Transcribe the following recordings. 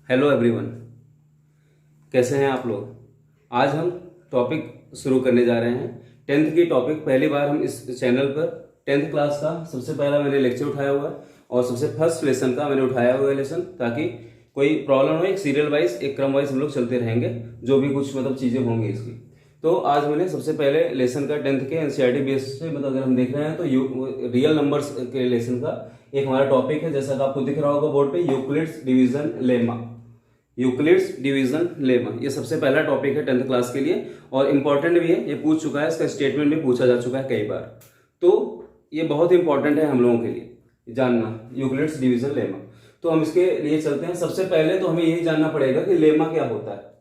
Hello everyone, कैसे हैं आप लोग। आज हम टॉपिक शुरू करने जा रहे हैं टेंथ की टॉपिक। पहली बार हम इस चैनल पर टेंथ क्लास का सबसे पहला मैंने लेक्चर उठाया हुआ है और सबसे फर्स्ट लेसन का मैंने उठाया हुआ है लेसन, ताकि कोई प्रॉब्लम हो एक सीरियल वाइज एक क्रम वाइज हम लोग चलते रहेंगे, जो भी कुछ चीजें होंगी इसकी। तो आज मैंने सबसे पहले लेसन का टेंथ के एनसीईआरटी बेस से अगर हम देख रहे हैं तो रियल नंबर्स के लेसन का एक हमारा टॉपिक है, जैसा कि आपको दिख रहा होगा बोर्ड पे, Euclid's division lemma. Euclid's division lemma ये सबसे पहला टॉपिक है टेंथ क्लास के लिए और इम्पोर्टेंट भी है। ये पूछ चुका है, इसका स्टेटमेंट भी पूछा जा चुका है कई बार, तो ये बहुत इंपॉर्टेंट है हम लोगों के लिए जानना यूक्लिड्स डिवीजन लेमा। तो हम इसके लिए चलते हैं। सबसे पहले तो हमें यही जानना पड़ेगा कि लेमा क्या होता है।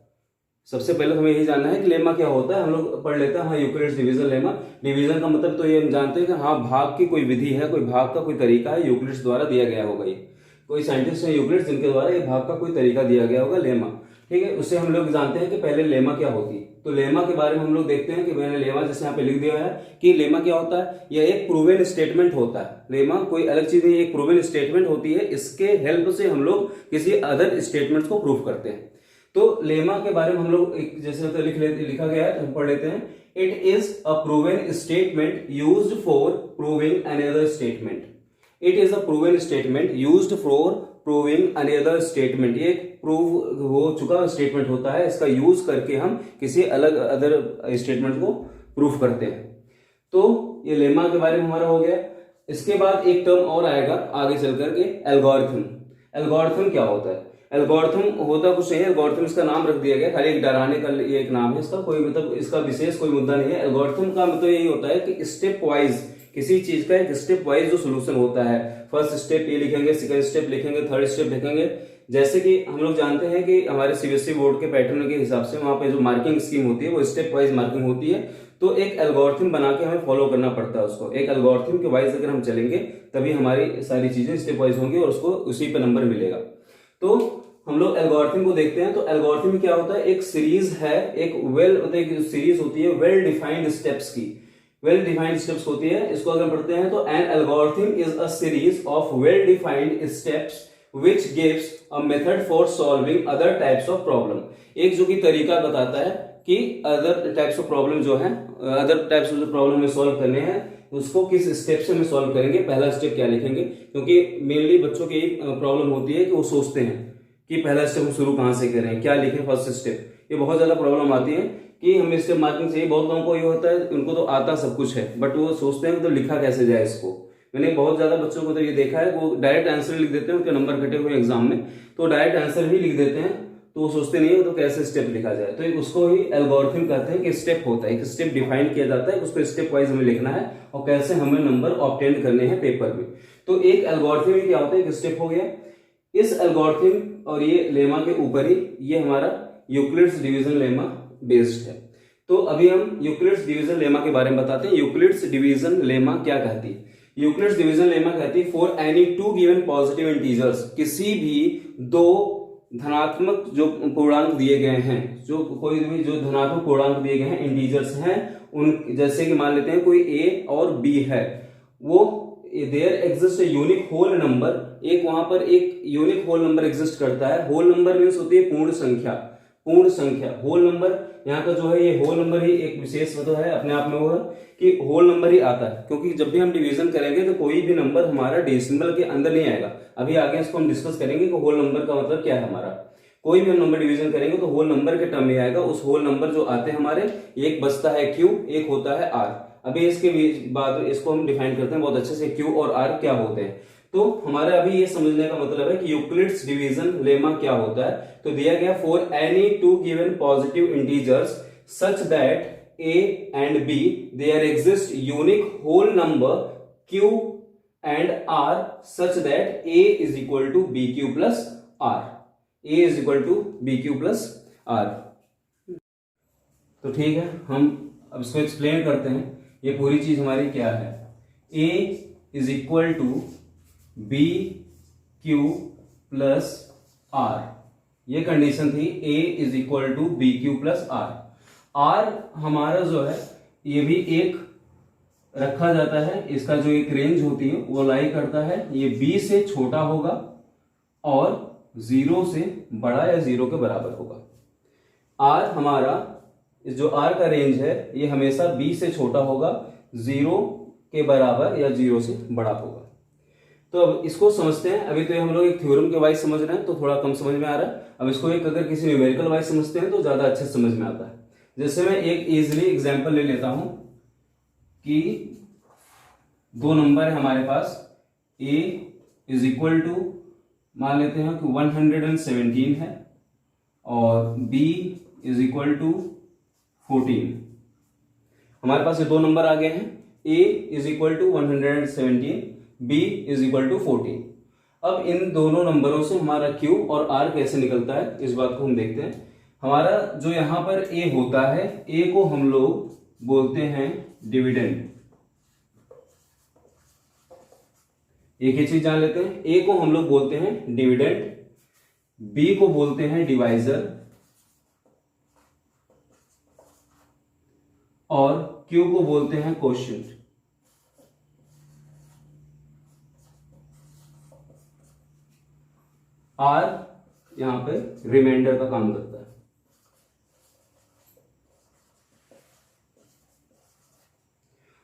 सबसे पहले तो हमें यही जानना है कि लेमा क्या होता है। हम लोग पढ़ लेते हैं हाँ यूक्लिड्स डिवीजन लेमा। डिवीजन का मतलब तो ये हम जानते हैं कि हाँ भाग की कोई विधि है, कोई भाग का कोई तरीका है, यूक्लिड्स द्वारा दिया गया होगा। ये कोई साइंटिस्ट है यूक्लिड्स जिनके द्वारा ये भाग का कोई तरीका दिया गया होगा, लेमा। ठीक है, उससे हम लोग जानते हैं कि पहले लेमा क्या होती है। तो लेमा के बारे में हम लोग देखते हैं कि मैंने लेमा जैसे यहाँ पे लिख दिया है कि लेमा क्या होता है। यह एक प्रूवन स्टेटमेंट होता है। लेमा कोई अलग चीज नहीं, एक प्रूवन स्टेटमेंट होती है। इसके हेल्प से हम लोग किसी अदर स्टेटमेंट को प्रूव करते हैं। तो लेमा के बारे में हम लोग जैसे लिखा गया है तो हम पढ़ लेते हैं। It is a proven statement used for proving another statement. It is a proven statement used for proving another statement. ये प्रूव हो चुका स्टेटमेंट होता है, इसका यूज करके हम किसी अलग अदर स्टेटमेंट को प्रूव करते हैं। तो ये लेमा के बारे में हमारा हो गया। इसके बाद एक टर्म और आएगा आगे चल करके, एल्गोरिथम। एल्गोरिथम क्या होता है? एल्गोरिथम होता कुछ नहीं है, एल्गोरिथम इसका नाम रख दिया गया, खाली एक डराने का ये एक नाम है इसका, कोई इसका विशेष कोई मुद्दा नहीं है। एल्गोरिथम का मतलब यही होता है कि स्टेप वाइज किसी चीज का एक स्टेप वाइज जो सोल्यूशन होता है। फर्स्ट स्टेप ये लिखेंगे, सेकंड स्टेप लिखेंगे, थर्ड स्टेप लिखेंगे। जैसे कि हम लोग जानते हैं कि हमारे सीबीएसई बोर्ड के पैटर्न के हिसाब से वहां पे जो मार्किंग स्कीम होती है वो स्टेप वाइज मार्किंग होती है। तो एक एल्गोरिथम बना के हमें फॉलो करना पड़ता है उसको। एक एल्गोरिथम के वाइज अगर हम चलेंगे तभी हमारी सारी चीजें स्टेप वाइज होंगी और उसको उसी पे नंबर मिलेगा। तो हम लोग एल्गोरिथम को देखते हैं। तो एल्गोरिथम में क्या होता है, एक सीरीज है, एक सीरीज होती है वेल डिफाइंड स्टेप्स की। वेल डिफाइंड स्टेप्स होती है, इसको अगर पढ़ते हैं तो an algorithm is a series of well defined steps which gives a method for solving other types of problem. एक जो कि तरीका बताता है कि अदर टाइप्स ऑफ प्रॉब्लम जो है, अदर टाइप्स ऑफ प्रॉब्लम में सॉल्व करने हैं, उसको किस स्टेप से हम सॉल्व करेंगे, पहला स्टेप क्या लिखेंगे। क्योंकि मेनली बच्चों की प्रॉब्लम होती है कि वो सोचते हैं कि पहला स्टेप हम शुरू कहां से करें, क्या लिखें फर्स्ट स्टेप। ये बहुत ज्यादा प्रॉब्लम आती है कि हम स्टेप मार्किंग चाहिए। बहुत लोगों को ये होता है, उनको तो आता सब कुछ है बट वो सोचते हैं तो लिखा कैसे जाए इसको। मैंने बहुत ज्यादा बच्चों को तो ये देखा है, वो डायरेक्ट आंसर लिख देते हैं, उनके नंबर कटे हुए एग्जाम में तो डायरेक्ट आंसर ही लिख देते हैं, तो वो सोचते नहीं है तो कैसे स्टेप लिखा जाए। तो उसको ही एल्गोरिथम कहते हैं कि स्टेप होता है, एक स्टेप डिफाइन किया जाता है, उसको स्टेप वाइज हमें लिखना है और कैसे हमें नंबर ऑब्टेन करने हैं पेपर में। तो एक एल्गोरिथम में क्या होता है, एक स्टेप हो गया। इस एल्गोरिथम और ये लेमा के ऊपर ही ये हमारा यूक्लिड्स डिवीजन लेमा बेस्ड है। तो अभी हम यूक्लिड्स डिवीजन लेमा के बारे में बताते हैं। यूक्लिड्स डिवीजन लेमा क्या कहती है? यूक्लिड्स डिवीजन लेमा कहती है for any two given positive integers, किसी भी दो धनात्मक जो पूर्णांक दिए गए हैं, जो कोई भी जो धनात्मक पूर्णांक दिए गए हैं, इंटीजर्स हैं उन, जैसे कि मान लेते हैं कोई ए और बी है, वो there exist unique whole number, एक वहां पर एक यूनिक होल नंबर एग्जिस्ट करता है। होल नंबर मीन्स होती है पूर्ण संख्या। पूर्ण संख्या होल नंबर, यहाँ का जो है ये होल नंबर ही एक विशेष मतलब है अपने आप में, वो है कि होल नंबर ही आता है। क्योंकि जब भी हम डिवीजन करेंगे तो कोई भी नंबर हमारा डेसिमल के अंदर नहीं आएगा। अभी आगे इसको हम डिस्कस करेंगे कि होल नंबर का मतलब क्या है हमारा। कोई भी हम नंबर डिवीजन करेंगे तो होल नंबर के टर्म में आएगा। उस होल नंबर जो आते हैं हमारे, एक बचता है क्यू, एक होता है आर। अभी इसके बाद इसको हम डिफाइन करते हैं बहुत अच्छे से, क्यू और आर क्या होते हैं। तो हमारा अभी ये समझने का मतलब है कि यूक्लिड्स डिवीजन लेमा क्या होता है। तो दिया गया for any two given positive integers such that a and b there exist unique whole number q and r such that a is equal to bq plus r. a is equal to bq plus r. तो ठीक है, हम अब इसको explain करते हैं। ये पूरी चीज हमारी क्या है, a is equal to bq plus r, ये कंडीशन थी। a is equal to bq plus r। R हमारा जो है ये भी एक रखा जाता है, इसका जो एक रेंज होती है वो लाई करता है, ये बी से छोटा होगा और 0 से बड़ा या 0 के बराबर होगा। r हमारा जो r का रेंज है ये हमेशा b से छोटा होगा, 0 के बराबर या 0 से बड़ा होगा। तो अब इसको समझते हैं। अभी तो हम लोग एक थ्योरम के वाइज समझ रहे हैं तो थोड़ा कम समझ में आ रहा है। अब इसको एक अगर किसी न्यूमेरिकल वाइज समझते हैं तो ज्यादा अच्छे से समझ में आता है। जैसे मैं एक इजीली एग्जांपल ले लेता हूं कि दो नंबर है हमारे पास, a इज इक्वल टू मान लेते हैं कि 117 है और b इज इक्वल टू 14। हमारे पास ये दो नंबर आ गए हैं, a is equal to 117, b is equal to 14। अब इन दोनों नंबरों से हमारा q और r कैसे निकलता है इस बात को हम देखते हैं। हमारा जो यहां पर a होता है, a को हम लोग बोलते हैं डिविडेंड। एक ही चीज जान लेते हैं, a को हम लोग बोलते हैं डिविडेंड, b को बोलते हैं डिवाइजर और q को बोलते हैं कोशेंट। r यहां पे रिमाइंडर का काम करता है।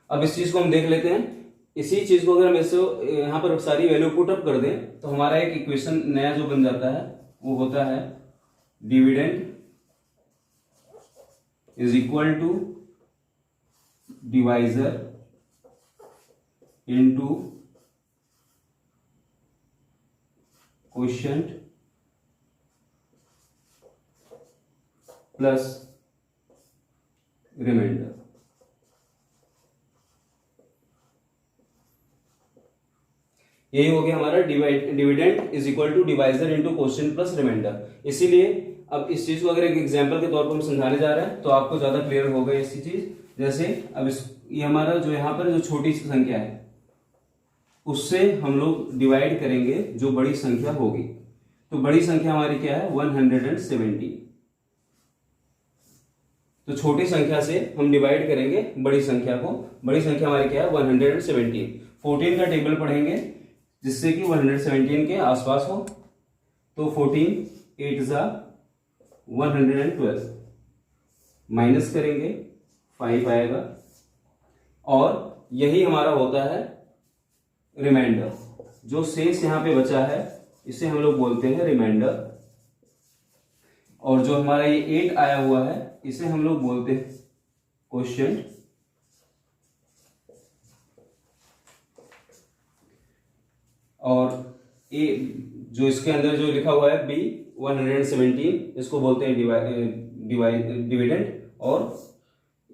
अब इस चीज को हम देख लेते हैं। इसी चीज को अगर हम ऐसे यहां पर सारी वैल्यू पुट अप कर दें तो हमारा एक इक्वेशन नया जो बन जाता है वो होता है dividend is equal to divisor into quotient plus remainder. यही हो गया हमारा dividend is equal to divisor into quotient plus remainder. इसीलिए अब इस चीज को अगर एक एग्जांपल के तौर पर हम समझाने जा रहे हैं तो आपको ज्यादा क्लियर होगा ऐसी चीज। जैसे अब ये हमारा जो यहाँ पर जो छोटी सी संख्या है उससे हम लोग डिवाइड करेंगे जो बड़ी संख्या होगी। तो बड़ी संख्या हमारी क्या है 170। तो छोटी संख्या से हम डिवाइड करेंगे बड़ी संख्या को। बड़ी संख्या हमारी क्या है 117। 14 का टेबल पढ़ेंगे जिससे कि 117 के आसपास हो। तो 14 8 जा 112 माइनस करेंगे 5 आएगा और यही हमारा होता है रिमाइंडर। जो शेष यहां पे बचा है इसे हम लोग बोलते हैं रिमाइंडर और जो हमारा ये 8 आया हुआ है इसे हम लोग बोलते हैं कोशेंट। और ए जो इसके अंदर जो लिखा हुआ है b 117 इसको बोलते हैं डिविडेंड और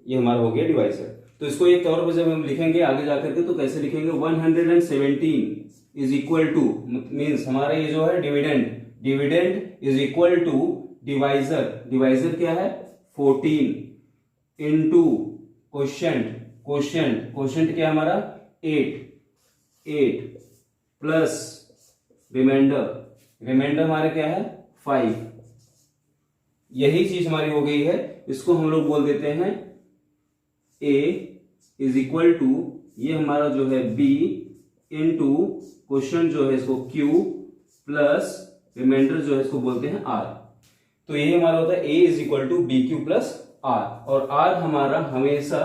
ये हमारा हो गया डिवाइजर। तो इसको एक तौर पर जब हम लिखेंगे आगे जाकर के तो कैसे लिखेंगे 117 इज इक्वल टू मीन्स हमारा ये जो है dividend is equal to divisor क्या है 14 इनटू कोशेंट क्या है हमारा 8 प्लस रिमाइंडर हमारा क्या है 5। यही चीज हमारी हो गई है। इसको हम लोग बोल देते हैं a इज इक्वल टू ये हमारा जो है b इनटू कोशेंट जो है इसको q प्लस रिमाइंडर जो है इसको बोलते हैं r। तो यही हमारा होता है a is equal to B Q plus r और r हमारा हमेशा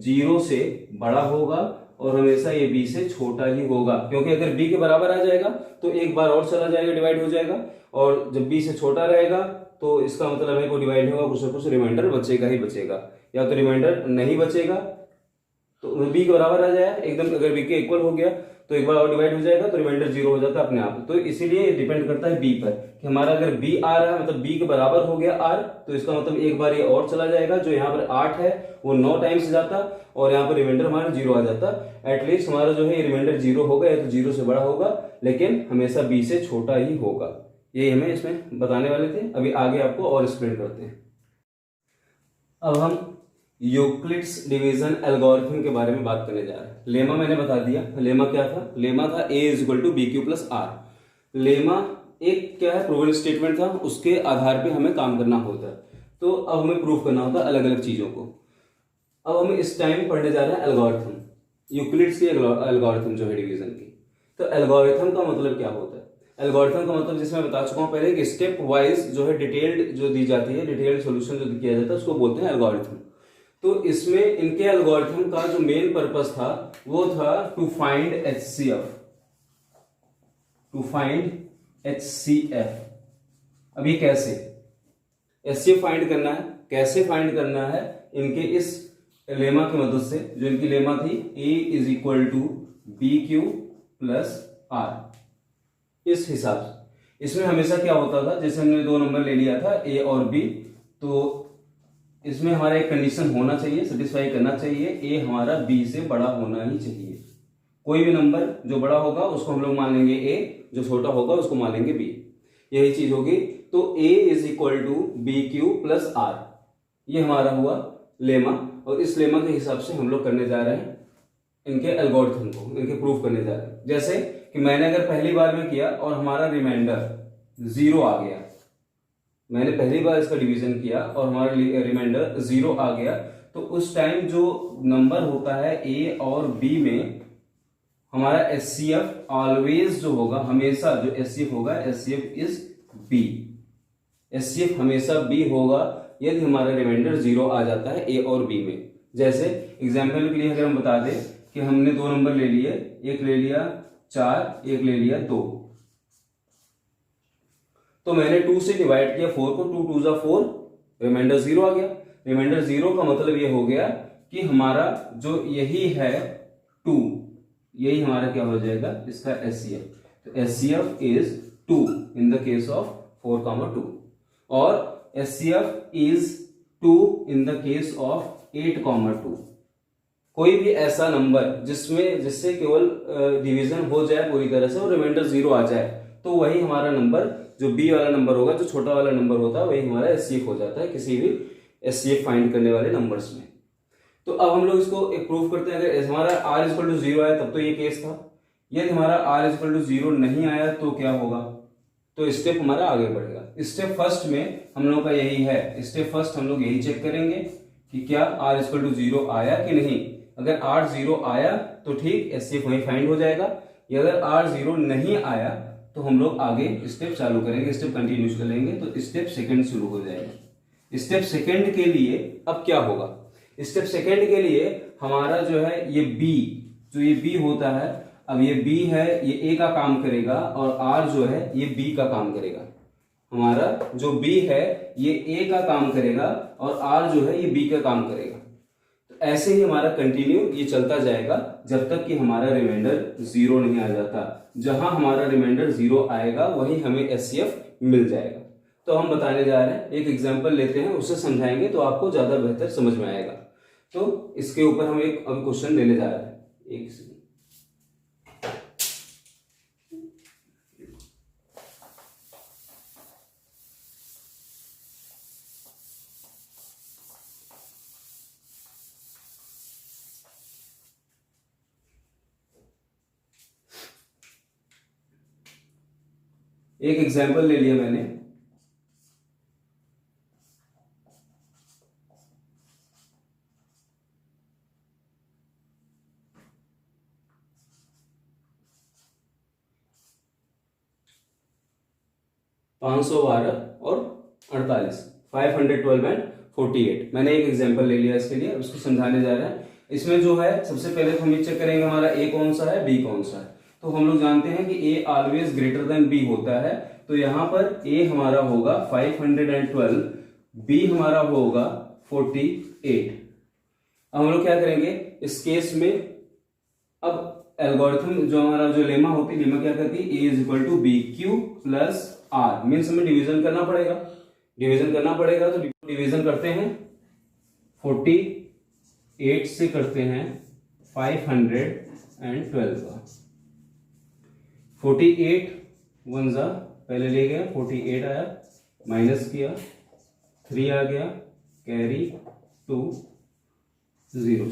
0 से बड़ा होगा और हमेशा ये b से छोटा ही होगा, क्योंकि अगर b के बराबर आ जाएगा तो एक बार और चला जाएगा डिवाइड हो जाएगा और जब b से छोटा रहेगा तो इसका मतलब है को डिवाइड होगा कुछ ना कुछ रिमाइंडर बचेगा ही बचेगा, या तो रिमाइंडर नहीं बचेगा तो b के बराबर आ जाएगा एकदम। अगर b के इक्वल हो गया तो एक बार और डिवाइड हो जाएगा तो रिमाइंडर 0 हो जाता है अपने आप। तो इसीलिए डिपेंड करता है b पर कि हमारा अगर b आ रहा है मतलब b के बराबर हो गया r तो इसका मतलब एक बार ये और चला जाएगा। जो यहाँ पर 8 है वो 9 टाइम्स जाता और यहाँ पर रिमाइंडर हमारा 0 आ जाता। एटलीस्ट हमारा जो है ये रिमाइंडर 0 होगा या तो 0 से बड़ा होगा लेकिन हमेशा b से छोटा ही होगा। ये हमें इसमें बताने वाले थे। अभी आगे आपको और एक्सप्लेन करते हैं। अब हम यूक्लिड्स डिवीजन एल्गोरिथम के बारे में बात करने जा रहे हैं। लेमा मैंने बता दिया। लेमा क्या था? लेमा था a is equal to B Q plus R. Lemma एक क्या है प्रूवन स्टेटमेंट था, उसके आधार पे हमें काम करना होता है। तो अब हमें प्रूव करना होता है अलग अलग चीजों को। अब हम इस टाइम पढ़ने जा रहे हैं एल्गोरिथम, यूक्लिड्स की एल्गोरिथम जो है डिवीजन की। तो एल्गोरिथम का मतलब क्या होता है? एल्गोरिथम का मतलब जैसे मैं बता चुका हूं पहले कि स्टेप वाइज जो है डिटेल्ड जो दी जाती है, डिटेल्ड सॉल्यूशन जो किया जाता है उसको बोलते हैं एल्गोरिथम। तो इसमें इनके एल्गोरिथम का जो मेन पर्पस था वो था to find HCF, to find HCF। अब ये कैसे HCF फाइंड करना है, कैसे फाइंड करना है, इनके इस लेमा की मदद से, जो इनकी लेमा थी A is equal to BQ plus R, इस हिसाब से। इसमें हमेशा क्या होता था, जैसे हमने दो नंबर ले लिया था A और B, तो इसमें हमारा एक कंडीशन होना चाहिए, सेटिस्फाई करना चाहिए, A हमारा B से बड़ा होना ही चाहिए। कोई भी नंबर जो बड़ा होगा उसको हम लोग मान लेंगे A, जो छोटा होगा उसको मान लेंगे B, यही चीज होगी। तो A is equal to BQ plus R, ये हमारा हुआ लेमा, और इस लेमा के हिसाब से हम लोग करने जा रहे हैं इनके एल्गोरिथम को, इनके प्रूफ करने जा रहे हैं। जैसे कि मैंने अगर पहली बार में किया और हमारा रिमाइंडर 0 आ गया, मैंने पहली बार इसका डिवीजन किया और हमारा रिमाइंडर 0 आ गया, तो उस टाइम जो नंबर होता है A और B में हमारा HCF ऑलवेज जो होगा, हमेशा जो HCF होगा, HCF इज B, HCF हमेशा B होगा यदि हमारा रिमाइंडर 0 आ जाता है A और B में। जैसे एग्जाम्पल के लिए अगर हम बता दें कि हमने दो नंबर ले लिए, एक ले लिया 4, एक ले लिया 2, तो मैंने 2 से डिवाइड किया 4 को, 2 2 जा 4, रिमाइंडर 0 आ गया। रिमाइंडर 0 का मतलब ये हो गया कि हमारा जो यही है 2, यही हमारा क्या हो जाएगा, इसका HCF। तो HCF is 2 in the case of 4, 2, और HCF is 2 in the case of 8, 2। कोई भी ऐसा नंबर जिससे केवल डिवीजन हो जाए पूरी तरह से और रिमाइंडर 0 आ जाए, तो वही हमारा नंबर, जो B वाला नंबर होगा, जो छोटा वाला नंबर होता है, वही हमारा HCF हो जाता है किसी भी HCF फाइंड करने वाले नंबर्स में। तो अब हम लोग इसको एक प्रूफ करते हैं। अगर हमारा R इक्वल टू 0 आया तब तो ये केस था, यदि हमारा R इक्वल टू 0 नहीं आया तो क्या होगा, तो स्टेप हमारा आगे बढ़ेगा। स्टेप फर्स्ट में हम लोगों का यही है, स्टेप फर्स्ट हम लोग यही चेक करेंगे कि क्या R इक्वल टू 0 आया कि नहीं। अगर R 0 आया तो ठीक, HCF वहीं फाइंड हो जाएगा। या अगर R 0 नहीं आया तो हम लोग आगे स्टेप चालू करेंगे, स्टेप कंटिन्यूस करेंगे, तो स्टेप सेकंड शुरू हो जाएगा। स्टेप सेकंड के लिए अब क्या होगा, स्टेप सेकंड के लिए हमारा जो है ये B, जो ये B होता है, अब ये B है, ये A का काम करेगा, और R जो है ये B का काम करेगा। हमारा जो B है ये A का काम करेगा और R जो है ये B का काम करेगा। तो ऐसे ही हमारा कंटिन्यू ये चलता जाएगा जब तक कि हमारा रिमाइंडर 0 नहीं आ जाता। जहां हमारा रिमाइंडर 0 आएगा वही हमें HCF मिल जाएगा। तो हम बताने जा रहे हैं, एक एग्जाम्पल लेते हैं, उससे समझाएंगे तो आपको ज्यादा बेहतर समझ में आएगा। तो इसके ऊपर हम एक अब क्वेश्चन लेने जा रहे हैं। एक सेकंड, एक एग्जाम्पल ले लिया मैंने। $512 और 48, 512 एंड 48, मैंने एक एग्जाम्पल ले लिया इसके लिए, उसको समझाने जा रहे हैं। इसमें जो है सबसे पहले तो हम ये चेक करेंगे हमारा A कौन सा है, B कौन सा है। तो हम लोग जानते हैं कि A always greater than B होता है, तो यहाँ पर A हमारा होगा 512, B हमारा होगा 48। अब हम लोग क्या करेंगे इस केस में, अब एल्गोरिथम जो हमारा जो लेमा होती है, लेमा क्या करती है, A is equal to BQ plus R, means हमें डिवीजन करना पड़ेगा, डिवीजन करना पड़ेगा। तो डिवीजन करते हैं 48 से, करते हैं 512 का। 48 1 जा पहले ले गया, 48 आया, माइनस किया, 3 आ गया, कैरी 2 0।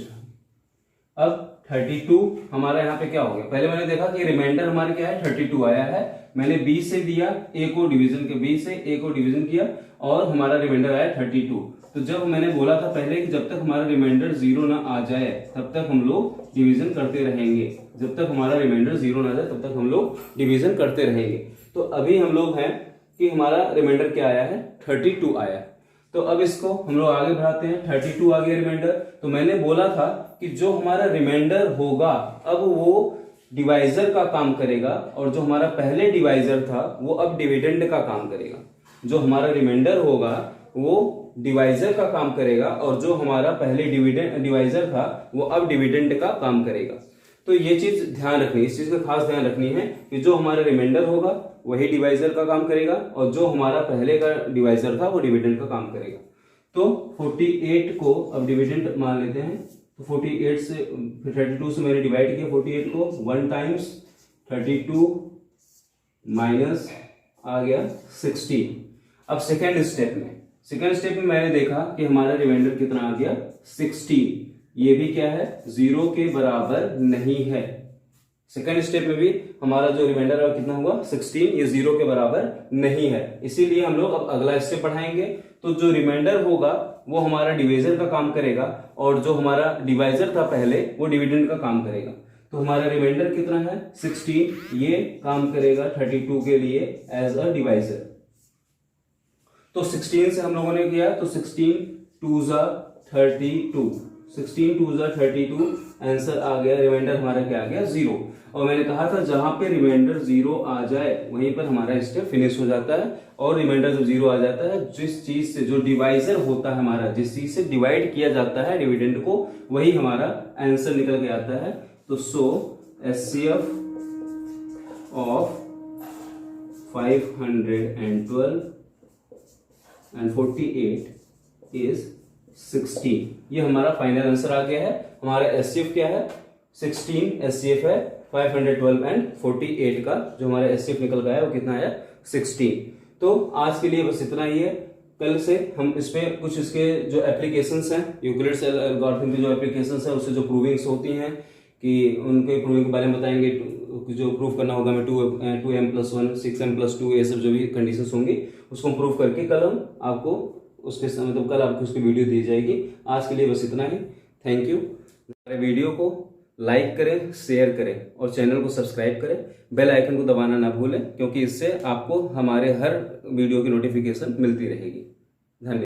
अब 32 हमारा यहाँ पे क्या हो गया, पहले मैंने देखा कि रिमाइंडर हमारे क्या है 32 आया है, मैंने B से दिया, A को डिवीजन के B से A को डिवीजन किया और हमारा रिमाइंडर आया 32। तो जब मैंने बोला था पहले कि जब तक हमारा रिमाइंडर 0 ना आ जाए तब तक हम लोग डिवीजन करते रहेंगे, जब तक हमारा रिमाइंडर 0 ना आ जाए तब तक हम लोग डिवीजन करते रहेंगे। तो तो अभी हम लोग हैं कि हमारा रिमाइंडर क्या आया है, 32 आया है। तो अब इसको हम लोग आगे बढ़ाते हैं। 32 आ गया रिमाइंडर। तो मैंने बोला था कि जो हमारा रिमाइंडर होगा अब वो डिवाइजर का काम करेगा, और जो हमारा पहले डिवाइजर था वो अब डिविडेंड का काम करेगा। जो हमारा रिमाइंडर होगा वो डिवाइजर का काम करेगा, और जो हमारा पहले डिवाइजर था वो अब डिविडेंड का काम करेगा। तो ये चीज ध्यान रखनी है, इस चीज का खास ध्यान रखनी है कि जो हमारा रिमाइंडर होगा वही डिवाइजर का काम करेगा, और जो हमारा पहले का डिवाइजर था वो डिविडेंड का काम करेगा। तो 48 को अब डिविडेंड मान लेते हैं। तो 48 से 32 से मैंने डिवाइड किया 48 को, 1 टाइम्स 32 माइनस आ गया 16। अब सेकेंड स्टेप में मैंने देखा कि हमारा रिमाइंडर कितना आ गया, 16। ये भी क्या है, 0 के बराबर नहीं है। सेकेंड स्टेप में भी हमारा जो रिमाइंडर है कितना हुआ, 16। ये 0 के बराबर नहीं है, इसीलिए हम लोग अब अगला स्टेप बढ़ाएंगे। तो जो रिमाइंडर होगा वो हमारा डिवाइजर का काम करेगा, और जो हमारा डिवाइजर था पहले वो डिविडेंड का काम करेगा। तो हमारा रिमाइंडर कितना है, 16। ये काम करेगा 32 के लिए एज अ डिवाइजर। तो 16 से हम लोगों ने किया, तो 16 2 जा 32, 16 2 जा 32, आंसर आ गया। रिमाइंडर हमारा क्या आ गया, 0। और मैंने कहा था जहां पे रिमाइंडर 0 आ जाए वहीं पर हमारा स्टेप फिनिश हो जाता है। और रिमाइंडर जब 0 आ जाता है, जिस चीज से जो डिवाइजर होता है हमारा, जिस चीज से डिवाइड किया जाता है डिविडेंड को, वही हमारा आंसर निकल के आता है। तो सो एचसीएफ ऑफ 512 and 48 is 16। ये हमारा फाइनल आंसर आ गया है। हमारा एचसीएफ क्या है, 16 एचसीएफ है 512 एंड 48 का जो हमारा एचसीएफ निकल गया है वो कितना आया, 16। तो आज के लिए बस इतना ही है। कल से हम इस पे कुछ इसके जो एप्लीकेशंस हैं, यूक्लिड्स एल्गोरिथम की जो एप्लीकेशंस है उससे जो प्रूविंग्स होती हैं कि उनके प्रूविंग के बारे में बताएंगे। जो प्रूव करना होगा हमें 2m+1 6m+2 ये सब जो भी कंडीशंस होंगी उसको हम प्रूव करके कल हम आपको उसके मतलब कल आपको उसकी वीडियो दी जाएगी। आज के लिए बस इतना ही। Thank you. हमारे वीडियो को लाइक करें, शेयर करें और चैनल को सब्सक्राइब करें। बेल आइकन को दबाना ना भूलें, क्योंकि इससे आपको हमारे हर वीडियो की नोटिफिकेशन मिलती रहेगी।